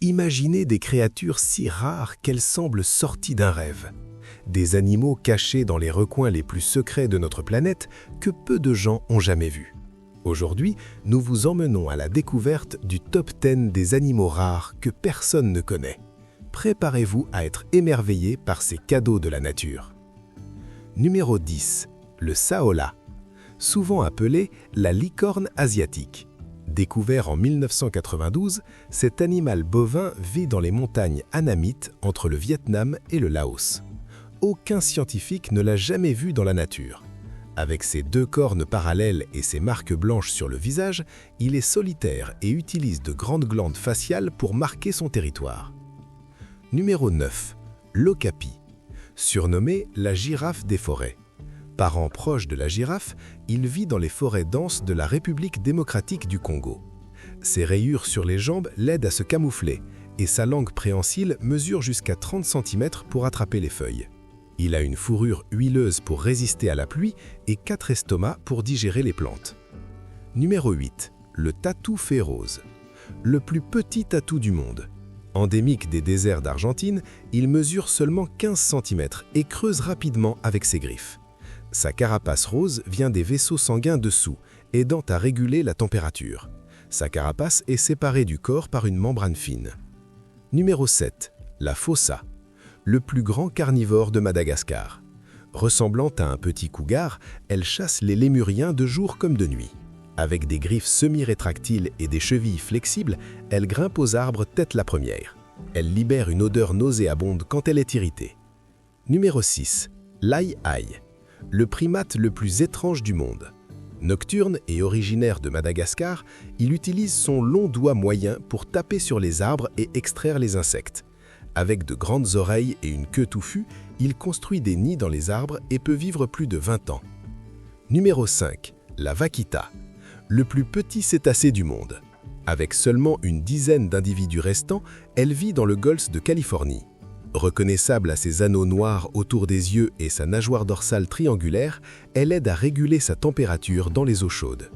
Imaginez des créatures si rares qu'elles semblent sorties d'un rêve. Des animaux cachés dans les recoins les plus secrets de notre planète que peu de gens ont jamais vus. Aujourd'hui, nous vous emmenons à la découverte du top 10 des animaux rares que personne ne connaît. Préparez-vous à être émerveillés par ces cadeaux de la nature. Numéro 10. Le saola. Souvent appelé la licorne asiatique. Découvert en 1992, cet animal bovin vit dans les montagnes annamites entre le Vietnam et le Laos. Aucun scientifique ne l'a jamais vu dans la nature. Avec ses deux cornes parallèles et ses marques blanches sur le visage, il est solitaire et utilise de grandes glandes faciales pour marquer son territoire. Numéro 9. L'okapi. Surnommé la girafe des forêts. Parent proche de la girafe, il vit dans les forêts denses de la République démocratique du Congo. Ses rayures sur les jambes l'aident à se camoufler et sa langue préhensile mesure jusqu'à 30 cm pour attraper les feuilles. Il a une fourrure huileuse pour résister à la pluie et 4 estomacs pour digérer les plantes. Numéro 8. Le tatou férose. Le plus petit tatou du monde. Endémique des déserts d'Argentine, il mesure seulement 15 cm et creuse rapidement avec ses griffes. Sa carapace rose vient des vaisseaux sanguins dessous, aidant à réguler la température. Sa carapace est séparée du corps par une membrane fine. Numéro 7. La fossa. Le plus grand carnivore de Madagascar. Ressemblant à un petit cougar, elle chasse les lémuriens de jour comme de nuit. Avec des griffes semi-rétractiles et des chevilles flexibles, elle grimpe aux arbres tête la première. Elle libère une odeur nauséabonde quand elle est irritée. Numéro 6. L'aï-aï. Le primate le plus étrange du monde. Nocturne et originaire de Madagascar, il utilise son long doigt moyen pour taper sur les arbres et extraire les insectes. Avec de grandes oreilles et une queue touffue, il construit des nids dans les arbres et peut vivre plus de 20 ans. Numéro 5. La vaquita. Le plus petit cétacé du monde. Avec seulement une dizaine d'individus restants, elle vit dans le golfe de Californie. Reconnaissable à ses anneaux noirs autour des yeux et sa nageoire dorsale triangulaire, elle aide à réguler sa température dans les eaux chaudes.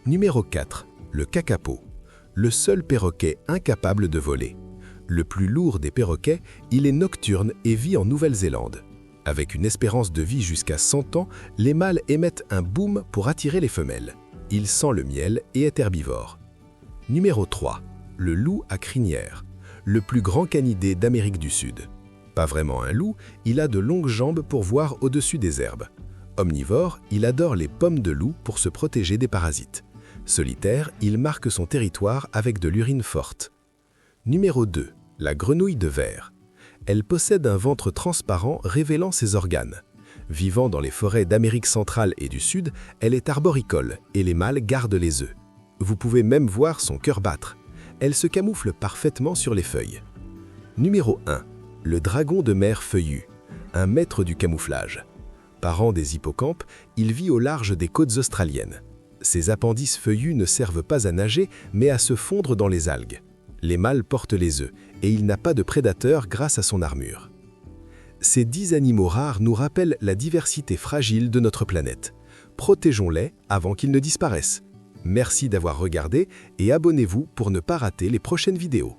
Numéro 4. Le kakapo. Le seul perroquet incapable de voler. Le plus lourd des perroquets, il est nocturne et vit en Nouvelle-Zélande. Avec une espérance de vie jusqu'à 100 ans, les mâles émettent un boom pour attirer les femelles. Il sent le miel et est herbivore. Numéro 3. Le loup à crinière. Le plus grand canidé d'Amérique du Sud. Pas vraiment un loup, il a de longues jambes pour voir au-dessus des herbes. Omnivore, il adore les pommes de loup pour se protéger des parasites. Solitaire, il marque son territoire avec de l'urine forte. Numéro 2. La grenouille de verre. Elle possède un ventre transparent révélant ses organes. Vivant dans les forêts d'Amérique centrale et du Sud, elle est arboricole et les mâles gardent les œufs. Vous pouvez même voir son cœur battre. Elle se camoufle parfaitement sur les feuilles. Numéro 1. Le dragon de mer feuillu, un maître du camouflage. Parent des hippocampes, il vit au large des côtes australiennes. Ses appendices feuillus ne servent pas à nager, mais à se fondre dans les algues. Les mâles portent les œufs, et il n'a pas de prédateurs grâce à son armure. Ces 10 animaux rares nous rappellent la diversité fragile de notre planète. Protégeons-les avant qu'ils ne disparaissent. Merci d'avoir regardé et abonnez-vous pour ne pas rater les prochaines vidéos.